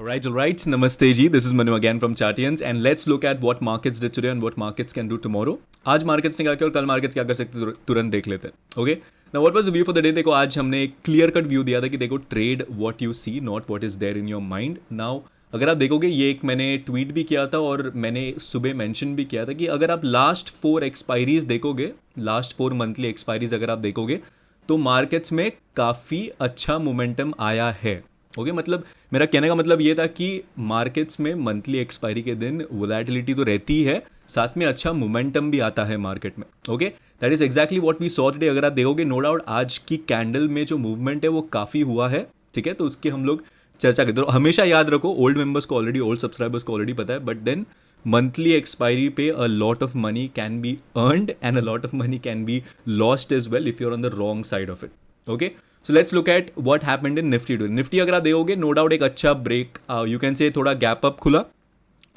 All right. Namaste ji. This is Manu again from Chartians and let's look at what markets did today and what markets can do tomorrow. आज markets ने क्या किया और कल markets क्या कर सकते हैं तुरंत देख लेते हैं. Okay. Now what was the view for the day? देखो आज हमने एक clear cut view दिया था कि देखो trade what you see not what is there in your mind. Now अगर आप देखोगे ये एक मैंने ट्वीट भी किया था और मैंने सुबह मेंशन भी किया था कि अगर आप लास्ट 4 एक्सपायरीज देखोगे, लास्ट 4 मंथली एक्सपायरीज अगर आप देखोगे तो मार्केट्स में काफ़ी अच्छा मोमेंटम आया है. ओके मतलब मेरा कहने का मतलब ये था कि मार्केट्स में मंथली एक्सपायरी के दिन वोलेटिलिटी तो रहती है, साथ में अच्छा मोमेंटम भी आता है मार्केट में. Okay that is exactly what we saw today. अगर आप देखोगे नो डाउट आज की कैंडल में जो मूवमेंट है वो काफ़ी हुआ है. ठीक है, तो उसकी हम लोग चर्चा करते हैं. हमेशा याद रखो ओल्ड मेंबर्स को ऑलरेडी, ओल्ड सब्सक्राइबर्स को ऑलरेडी पता है, बट देन मंथली एक्सपायरी पे a lot of money can be earned and a lot of money can be lost as well if you are on the wrong side of it. Okay so let's look at what happened in Nifty too. Nifty अगर आप देखोगे no doubt एक अच्छा break, you can say थोड़ा gap up खुला.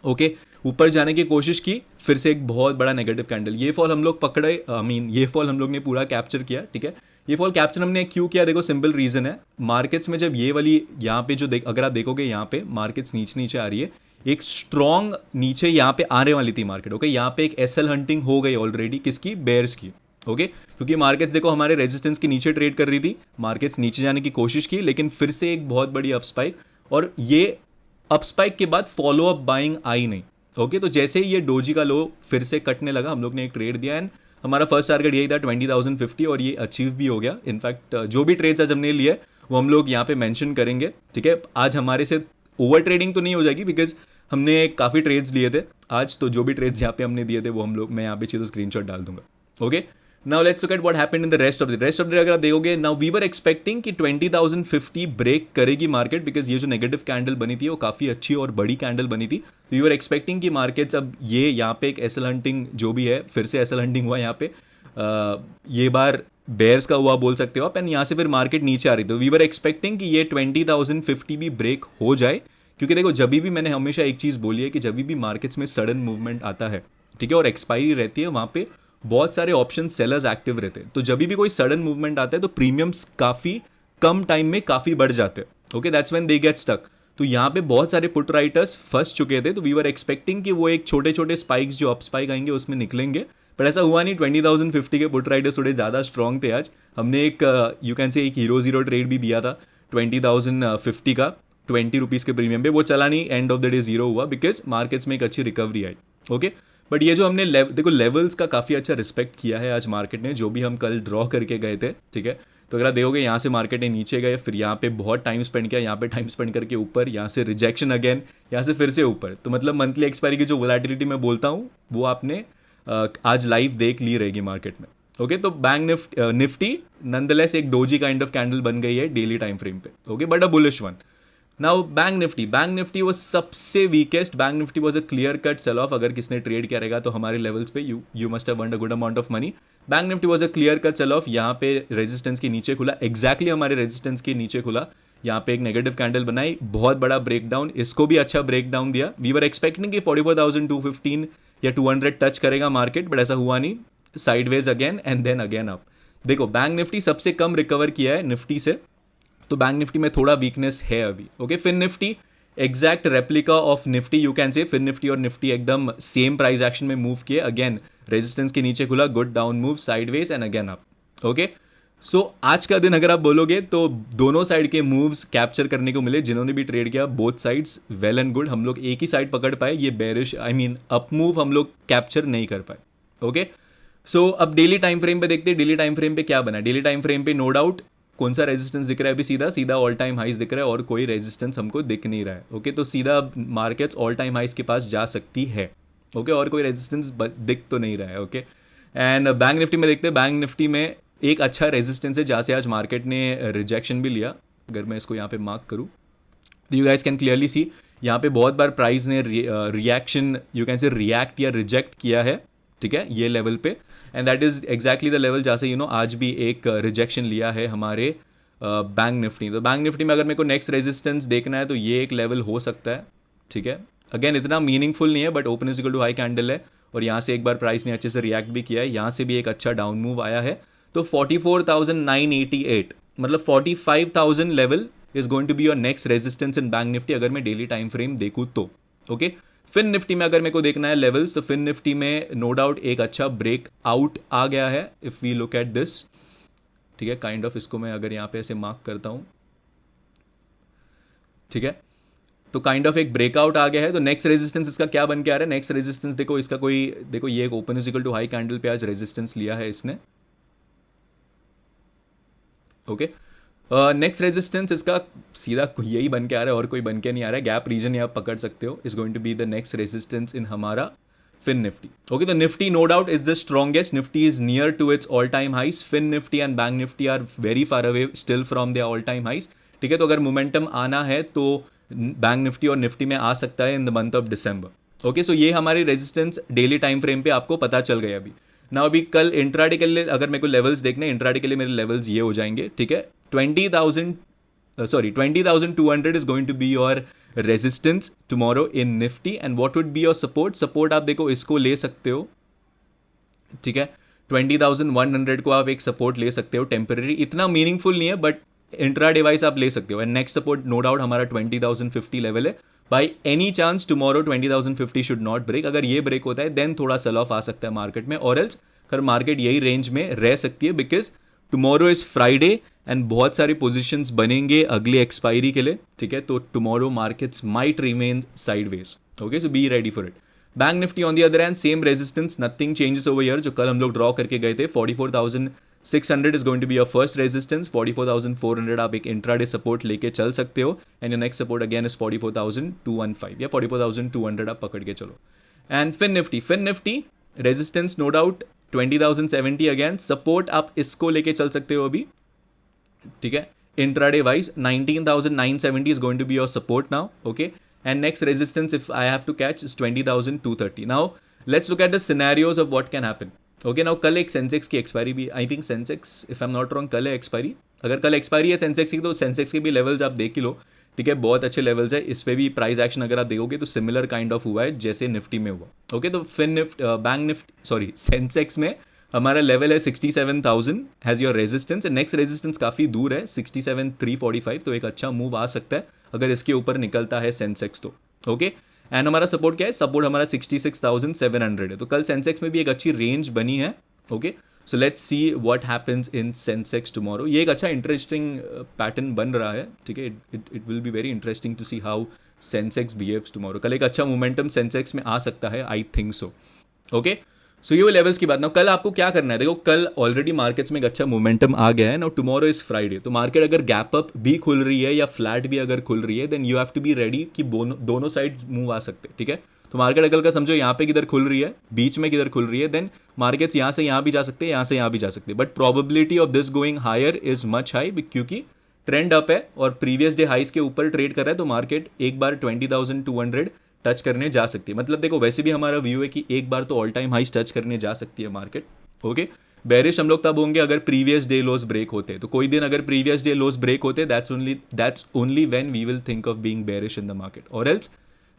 Okay ऊपर जाने की कोशिश की, फिर से एक बहुत बड़ा नेगेटिव कैंडल. ये फॉल हम लोग पकड़े, ये फॉल हम लोग ने पूरा कैप्चर किया. ठीक है, ये फॉल कैप्चर हमने क्यों किया? देखो सिंपल रीजन है. मार्केट्स में जब ये वाली यहाँ पे जो अगर आप देखोगे यहाँ पे मार्केट्स नीचे नीचे आ रही है, एक स्ट्रॉन्ग नीचे यहाँ पे आने वाली थी मार्केट. ओके यहाँ पे एक एसएल हंटिंग हो गई ऑलरेडी, किसकी? बेयर्स की. ओके क्योंकि मार्केट्स देखो हमारे रेजिस्टेंस के नीचे ट्रेड कर रही थी, मार्केट्स नीचे जाने की कोशिश की, लेकिन फिर से एक बहुत बड़ी अपस्पाइक, और ये अपस्पाइक के बाद फॉलो अप बाइंग आई नहीं. ओके तो जैसे ही ये डोजी का लो फिर से कटने लगा, हम लोग ने एक ट्रेड दिया एंड हमारा फर्स्ट टारगेट यही था 20,050 और ये अचीव भी हो गया. इनफैक्ट जो भी ट्रेड्स आज हमने लिए वो हम लोग यहाँ पे मेंशन करेंगे. ठीक है, आज हमारे से ओवर ट्रेडिंग तो नहीं हो जाएगी बिकॉज हमने काफ़ी ट्रेड्स लिए थे आज, तो जो भी ट्रेड्स यहाँ पे हमने दिए थे वो हम लोग, मैं यहाँ पे चीज़ स्क्रीनशॉट डाल दूंगा. Okay now let's look at what happened in the rest of the day. अगर आप देखोगे नाउ वी वर एक्सपेक्टिंग कि 20,050 ब्रेक करेगी मार्केट, बिकॉज ये जो नेगेटिव कैंडल बनी थी वो काफ़ी अच्छी और बड़ी कैंडल बनी थी. तो वी वर एक्सपेक्टिंग कि मार्केट्स अब ये यहाँ पे एक एसएल हंटिंग जो भी है, फिर से एसएल हंटिंग हुआ यहाँ पे, ये बार बेयर्स का हुआ बोल सकते हो आप, एंड यहाँ से फिर मार्केट नीचे आ रही. तो वी वर एक्सपेक्टिंग कि ये 20,050 भी ब्रेक हो जाए, क्योंकि देखो जब भी मैंने हमेशा एक चीज़ बोली है कि जब भी मार्केट्स में सडन मूवमेंट आता है, ठीक है, और एक्सपायरी रहती है, वहाँ पे बहुत सारे ऑप्शन सेलर्स एक्टिव रहते हैं. तो जब भी कोई सडन मूवमेंट आता है तो प्रीमियम्स काफ़ी कम टाइम में काफ़ी बढ़ जाते हैं. Okay that's when they get stuck. तो यहाँ पे बहुत सारे पुट राइटर्स फंस चुके थे. तो वी वर एक्सपेक्टिंग कि वो एक छोटे छोटे स्पाइक्स जो अप स्पाइक आएंगे उसमें निकलेंगे, पर ऐसा हुआ नहीं. 20,050 के पुट राइटर्स थोड़े ज़्यादा स्ट्रॉन्ग थे आज. हमने एक यू कैन से एक हीरो ट्रेड भी दिया था 20,050 का 20 रुपीज़ के प्रीमियम पे, वो चला नहीं, end of the day zero हुआ बिकॉज मार्केट्स में एक अच्छी रिकवरी आई. ओके बट ये जो हमने देखो लेवल्स का काफ़ी अच्छा रिस्पेक्ट किया है आज मार्केट ने, जो भी हम कल ड्रॉ करके गए थे. ठीक है, तो अगर आप देखोगे यहाँ से मार्केट ने नीचे गए, फिर यहाँ पे बहुत टाइम स्पेंड किया, यहाँ पे टाइम स्पेंड करके ऊपर, यहाँ से रिजेक्शन अगेन, यहाँ से फिर से ऊपर. तो मतलब मंथली एक्सपायरी की जो वोलेटिलिटी मैं बोलता हूँ वो आपने आज लाइव देख ली रहेगी मार्केट में. ओके तो बैंक निफ्टी नंदलेस एक डोजी काइंड ऑफ कैंडल बन गई है डेली टाइम फ्रेम पे. Okay but a bullish one. Now Bank Nifty was सबसे weakest. Bank Nifty was a clear cut sell off. अगर किसने ट्रेड किया रहेगा तो हमारे लेवल्स पे you must have earned a good amount of money. Bank Nifty was a clear cut sell off. यहाँ पे रेजिस्टेंस के नीचे खुला, एग्जैक्टली हमारे रेजिस्टेंस के नीचे खुला. यहाँ पे एक नेगेटिव कैंडल बनाई, बहुत बड़ा ब्रेकडाउन, इसको भी अच्छा ब्रेकडाउन दिया. वी वर एक्सपेक्टिंग कि 44,215 या 200 टच करेगा मार्केट, बट ऐसा हुआ नहीं. Sideways again and then again up. देखो बैंक निफ्टी सबसे कम रिकवर किया है निफ्टी से, तो बैंक निफ्टी में थोड़ा वीकनेस है अभी. ओके फिर Nifty exact replica of Nifty you can say. फिर निफ्टी और निफ्टी एकदम सेम प्राइस एक्शन में मूव किए. अगेन रेजिस्टेंस के नीचे खुला, good down move, sideways and again up. Okay so आज का दिन अगर आप बोलोगे तो दोनों साइड के मूव्स कैप्चर करने को मिले. जिन्होंने भी ट्रेड किया both sides well and good. हम लोग एक ही साइड पकड़ पाए, ये बेरिश अप मूव हम लोग कैप्चर नहीं कर पाए. ओके सो अब डेली टाइम फ्रेम पे देखते हैं. डेली टाइम फ्रेम पे क्या बना? डेली टाइम फ्रेम पे नो डाउट कौन सा रेजिस्टेंस दिख रहा है? अभी सीधा सीधा ऑल टाइम हाइस दिख रहा है और कोई रेजिस्टेंस हमको दिख नहीं रहा है. ओके तो सीधा मार्केट्स ऑल टाइम हाइस के पास जा सकती है. ओके और कोई रेजिस्टेंस दिख तो नहीं रहा है. ओके एंड बैंक निफ्टी में देखते हैं. बैंक निफ्टी में एक अच्छा रेजिस्टेंस है जहाँ से आज मार्केट ने रिजेक्शन भी लिया. अगर मैं इसको यहाँ पे मार्क करूँ तो you guys can clearly see यहाँ पे बहुत बार प्राइस ने reaction you can say react या रिजेक्ट किया है. ठीक है ये लेवल पे, and that is exactly the level जहाँ से आज भी एक रिजेक्शन लिया है हमारे बैंक निफ्टी. तो बैंक निफ्टी में अगर मेरे को नेक्स्ट रेजिस्टेंस देखना है तो ये एक लेवल हो सकता है. ठीक है अगेन इतना मीनिंगफुल नहीं है, but open is equal to high candle है, और यहाँ से एक बार प्राइस ने अच्छे से रिएक्ट भी किया है. यहाँ से भी एक अच्छा डाउन मूव आया है. तो 44,988 मतलब 45,000 level is going to be your next resistance in bank Nifty अगर मैं डेली टाइम फ्रेम देखूँ तो। ओके, फिन निफ्टी में अगर मेरे को देखना है लेवल्स, तो फिन निफ्टी में नो डाउट एक अच्छा ब्रेक आउट आ गया है if we look at this. ठीक है, काइंड ऑफ इसको मैं अगर यहाँ पे ऐसे मार्क करता हूँ, ठीक है, तो काइंड ऑफ एक ब्रेकआउट आ गया है। तो नेक्स्ट रेजिस्टेंस इसका क्या बन के आ रहा है, नेक्स्ट रेजिस्टेंस देखो इसका कोई, देखो ये एक open is equal to high candle पे आज रेजिस्टेंस लिया है इसने। ओके, नेक्स्ट रेजिस्टेंस इसका सीधा यही बन के आ रहा है और कोई बन के नहीं आ रहा है, गैप रीजन ये आप पकड़ सकते हो, is going to be the next resistance in हमारा फिन निफ्टी। ओके, तो Nifty no doubt is the strongest, Nifty is near to its all time highs, Fin Nifty and Bank Nifty are very far away still from their all time highs. ठीक है, तो अगर momentum आना है तो Bank Nifty और Nifty में आ सकता है in the month of December. Okay, so ये हमारे रेजिस्टेंस डेली टाइम फ्रेम पे आपको पता चल गए अभी ना। अभी कल इंट्राडे के लिए अगर मेरे को लेवल्स देखने, इंट्राडे के लिए मेरे लेवल्स ये हो जाएंगे। ठीक है, 20,200 is going to be your resistance tomorrow in Nifty and what would be your support. Support आप देखो इसको ले सकते हो। ठीक है, 20,100 को आप एक सपोर्ट ले सकते हो टेम्पररी, इतना मीनिंगफुल नहीं है बट इंट्रा डिवाइस आप ले सकते हो। And next support no doubt हमारा 20,050 लेवल है। By any chance tomorrow 20,050 should not break, अगर ये ब्रेक होता है देन थोड़ा सेल ऑफ आ सकता है मार्केट में, और एल्स अगर मार्केट यही रेंज में रह सकती है because tomorrow is Friday and बहुत सारे पोजीशंस बनेंगे अगले एक्सपायरी के लिए। ठीक है, तो tomorrow markets might remain sideways. Okay, so be ready for it. Bank Nifty on the other hand same resistance, nothing changes over year, जो कल हम लोग ड्रॉ करके गए थे। 44,600 is going to be your first resistance, 44,400 आप एक intraday support लेके चल सकते हो, and your next support again is 44,215 या 44,200 आप पकड़ के चलो। And fin Nifty resistance no doubt 20,070 again, support आप इसको लेके चल सकते हो अभी। ठीक है, intraday wise 19,970 is going to be your support now. Okay, and next resistance if I have to catch is 20,230. Now let's look at the scenarios of what can happen. Okay, now कल एक Sensex की expiry भी, I think Sensex if I am not wrong कल है expiry. अगर कल expiry है Sensex की तो सेंसेक्स के भी लेवल्स आप देख ही लो। ठीक है, बहुत अच्छे लेवल्स है, इस पे भी प्राइस एक्शन अगर आप देखोगे तो सिमिलर काइंड ऑफ हुआ है जैसे निफ्टी में हुआ। ओके, तो fin Nifty bank Nifty sorry Sensex में हमारा लेवल है 67,000 has your resistance, next resistance काफ़ी दूर है 67,345, तो एक अच्छा मूव आ सकता है अगर इसके ऊपर निकलता है सेंसेक्स तो। ओके, एंड हमारा सपोर्ट क्या है, सपोर्ट हमारा 66,700 है, तो कल सेंसेक्स में भी एक अच्छी रेंज बनी है। Okay, so let's see what happens in Sensex tomorrow. ये एक अच्छा इंटरेस्टिंग पैटर्न बन रहा है। ठीक है, it will be very interesting to see how Sensex behaves tomorrow. कल एक अच्छा मोमेंटम सेंसेक्स में आ सकता है, I think so. Okay, so ये वो लेवल्स की बात ना। कल आपको क्या करना है, देखो कल ऑलरेडी मार्केट्स में एक अच्छा मोमेंटम आ गया है ना, टुमारो इज फ्राइडे, तो मार्केट अगर गैप अप भी खुल रही है या फ्लैट भी अगर खुल रही है then you have to be ready कि दोनों साइड मूव आ सकते हैं। ठीक है, तो मार्केट अगर का समझो यहाँ पे किधर खुल रही है, बीच में किधर खुल रही है, देन मार्केट्स यहाँ से यहाँ भी जा सकते हैं, यहाँ से यहाँ भी जा सकते हैं, but probability of this going higher is much high क्योंकि ट्रेंड अप है और प्रीवियस डे हाइस के ऊपर ट्रेड कर रहा है, तो मार्केट एक बार 20,200 टच करने जा सकती है। मतलब देखो वैसे भी हमारा व्यू है कि एक बार तो ऑल टाइम हाइस टच करने जा सकती है मार्केट। ओके, बेरिश हम लोग तब होंगे अगर प्रीवियस डे लोस ब्रेक होते, तो कोई दिन अगर प्रीवियस डे लोस ब्रेक होते that's only when we will think of being bearish in the market, और else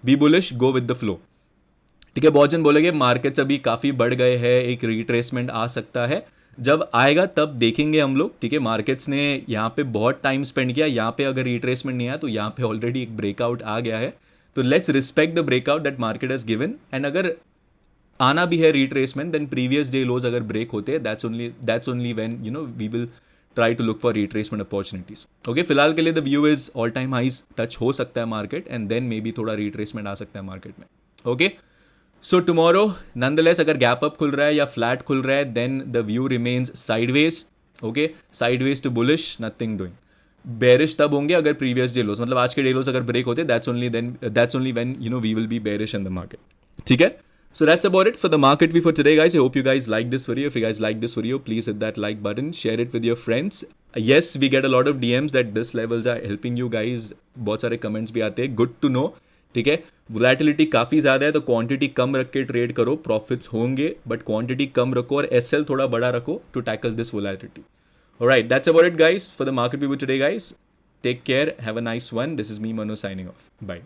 be bullish, go with the flow. ठीक है, बहुत जन बोलेंगे मार्केट्स अभी काफ़ी बढ़ गए हैं, एक रिट्रेसमेंट आ सकता है, जब आएगा तब देखेंगे हम लोग। ठीक है, मार्केट्स ने यहाँ पे बहुत टाइम स्पेंड किया, यहाँ पे अगर रिट्रेसमेंट नहीं आया तो यहाँ पे ऑलरेडी एक ब्रेकआउट आ गया है, तो let's respect the breakout that market has given. And अगर आना भी है retracement then previous day lows अगर ब्रेक होते हैं that's only when you know we will try to look for retracement opportunities. Okay, फिलहाल के लिए the view is all time highs touch हो सकता है market and then maybe थोड़ा रिट्रेसमेंट आ सकता है मार्केट में। ओके, सो टुमारो नॉनदलेस अगर गैप अप खुल रहा है या फ्लैट खुल रहा है then the view remains sideways. Okay, sideways to bullish, nothing doing. Bearish तब होंगे अगर प्रीवियस डे लोस, मतलब आज के डे लोस अगर ब्रेक होते that's only when you know we will be bearish in the market. ठीक है, so that's about it for the market view for today, guys. I hope you guys like this video. If you guys like this video, please hit that like button, share it with your friends. Yes, we get a lot of DMs that this levels are helping you guys. बहुत सारे comments भी आते हैं, good to know. ठीक है, volatility काफ़ी ज़्यादा है तो क्वांटिटी कम रख के ट्रेड करो, प्रॉफिट्स होंगे बट क्वांटिटी कम रखो और एसएल थोड़ा बड़ा रखो to tackle this volatility. Alright, that's about it, guys, for the market view today, guys. Take care, have a nice one. This is me, Manu, signing off. Bye.